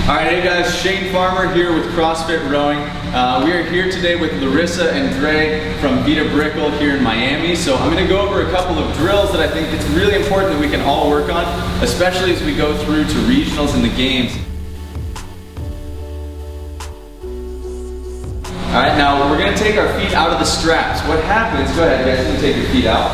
Alright, hey guys, Shane Farmer here with CrossFit Rowing. We are here today with Larissa and Dre from Vita Brickell here in Miami. So I'm going to go over a couple of drills that I think it's really important that we can all work on, especially as we go through to regionals and the games. Alright, now we're going to take our feet out of the straps. What happens, go ahead guys, you can take your feet out.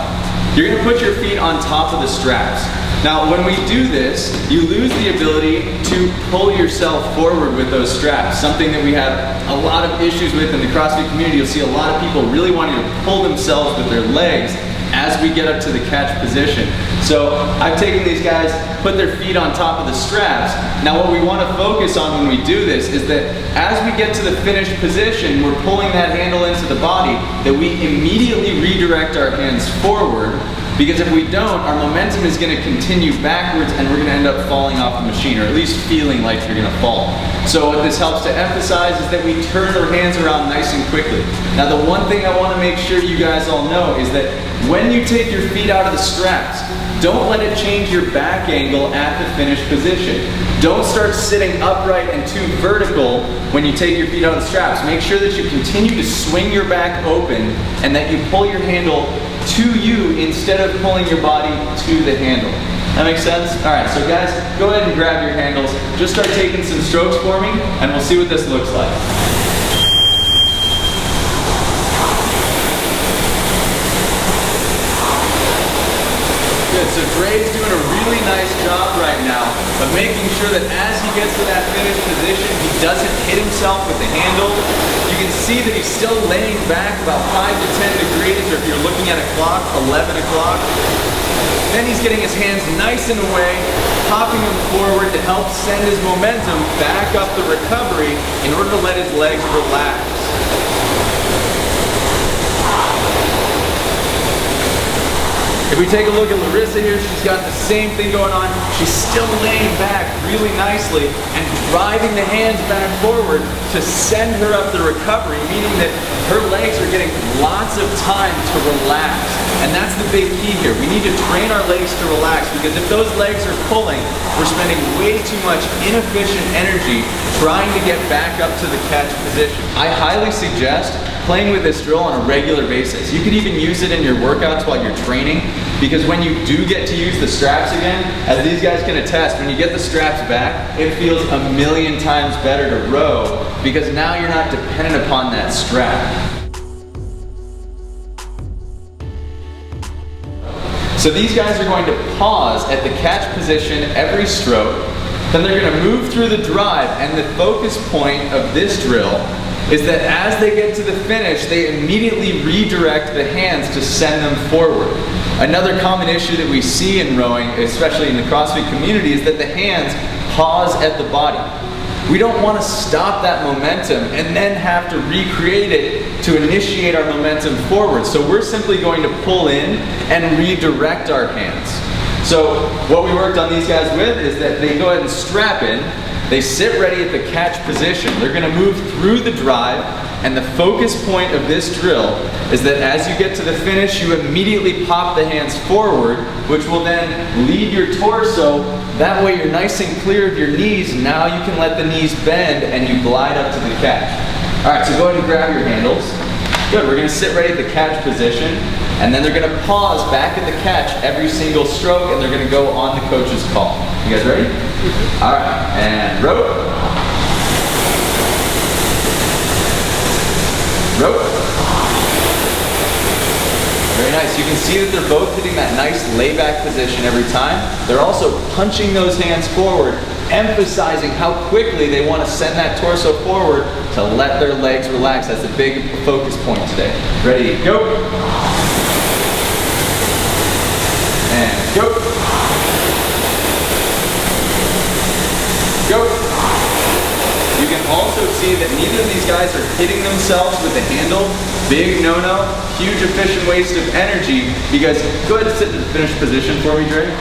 You're going to put your feet on top of the straps. Now when we do this, you lose the ability to pull yourself forward with those straps, something that we have a lot of issues with in the CrossFit community. You'll see a lot of people really wanting to pull themselves with their legs as we get up to the catch position. So I've taken these guys, put their feet on top of the straps. Now what we want to focus on when we do this is that as we get to the finished position, we're pulling that handle into the body, that we immediately redirect our hands forward. Because if we don't, our momentum is going to continue backwards and we're going to end up falling off the machine, or at least feeling like you're going to fall. So what this helps to emphasize is that we turn our hands around nice and quickly. Now the one thing I want to make sure you guys all know is that when you take your feet out of the straps, don't let it change your back angle at the finished position. Don't start sitting upright and too vertical when you take your feet out of the straps. Make sure that you continue to swing your back open and that you pull your handle to you instead of pulling your body to the handle. That makes sense? Alright, so guys, go ahead and grab your handles. Just start taking some strokes for me and we'll see what this looks like. Good, so Dre's doing a really nice job right now of making sure that as he gets to that finished position, he doesn't hit himself with the handle. You can see that he's still laying back about 5 to 10 degrees, or if you're looking at a clock, 11 o'clock. Then he's getting his hands nice and away, popping them forward to help send his momentum back up the recovery in order to let his legs relax. If we take a look at Larissa here, she's got the same thing going on. She's still laying back really nicely and driving the hands back forward to send her up the recovery, meaning that her legs are getting lots of time to relax. And that's the big key here. We need to train our legs to relax, because if those legs are pulling, we're spending way too much inefficient energy trying to get back up to the catch position. I highly suggest playing with this drill on a regular basis. You could even use it in your workouts while you're training, because when you do get to use the straps again, as these guys can attest, when you get the straps back, it feels a million times better to row, because now you're not dependent upon that strap. So these guys are going to pause at the catch position every stroke, then they're going to move through the drive, and the focus point of this drill is that as they get to the finish, they immediately redirect the hands to send them forward. Another common issue that we see in rowing, especially in the CrossFit community, is that the hands pause at the body. We don't want to stop that momentum and then have to recreate it to initiate our momentum forward. So we're simply going to pull in and redirect our hands. So what we worked on these guys with is that they go ahead and strap in. They sit ready at the catch position. They're going to move through the drive, and the focus point of this drill is that as you get to the finish, you immediately pop the hands forward, which will then lead your torso. That way you're nice and clear of your knees. Now you can let the knees bend and you glide up to the catch. All right, so go ahead and grab your handles. Good, we're going to sit ready at the catch position, and then they're going to pause back at the catch every single stroke, and they're going to go on the coach's call. You guys ready? All right, and row. Row. Very nice. You can see that they're both hitting that nice layback position every time. They're also punching those hands forward, emphasizing how quickly they want to send that torso forward to let their legs relax. That's a big focus point today. Ready, go. And go. Go. You can also see that neither of these guys are hitting themselves with the handle. Big no-no, huge efficient waste of energy, because go ahead and sit in the finished position for me, Dre.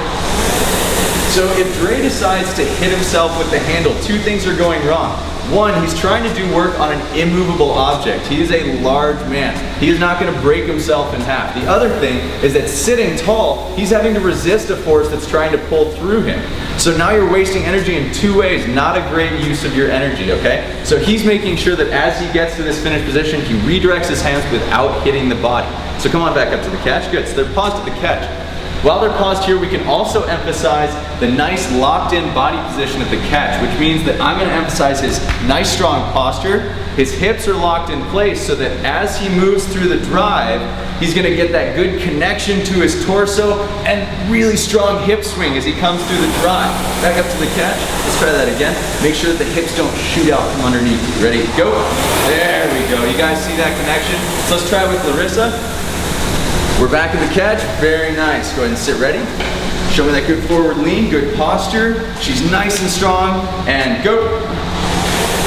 So if Dre decides to hit himself with the handle, two things are going wrong. One, he's trying to do work on an immovable object. He is a large man. He is not going to break himself in half. The other thing is that sitting tall, he's having to resist a force that's trying to pull through him. So now you're wasting energy in two ways. Not a great use of your energy, okay? So he's making sure that as he gets to this finished position, he redirects his hands without hitting the body. So come on back up to the catch. Good. So they're paused at the catch. While they're paused here, we can also emphasize the nice locked-in body position at the catch, which means that I'm going to emphasize his nice strong posture. His hips are locked in place so that as he moves through the drive, he's going to get that good connection to his torso and really strong hip swing as he comes through the drive. Back up to the catch. Let's try that again. Make sure that the hips don't shoot out from underneath you. Ready? Go. There we go. You guys see that connection? So let's try with Larissa. We're back in the catch, very nice. Go ahead and sit ready. Show me that good forward lean, good posture. She's nice and strong, and go.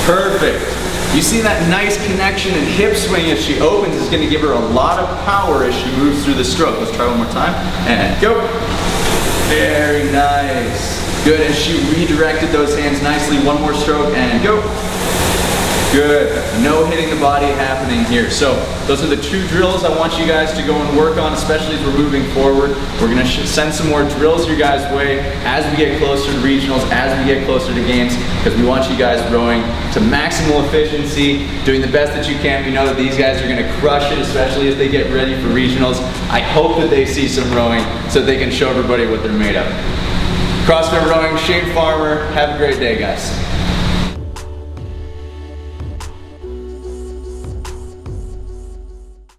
Perfect. You see that nice connection and hip swing as she opens is gonna give her a lot of power as she moves through the stroke. Let's try one more time, and go. Very nice. Good, and she redirected those hands nicely. One more stroke, and go. Good. No hitting the body happening here. So those are the two drills I want you guys to go and work on, especially as we're moving forward. We're going to send some more drills your guys' way as we get closer to regionals, as we get closer to games, because we want you guys rowing to maximal efficiency, doing the best that you can. We know that these guys are going to crush it, especially as they get ready for regionals. I hope that they see some rowing so they can show everybody what they're made of. CrossFit Rowing, Shane Farmer, have a great day, guys.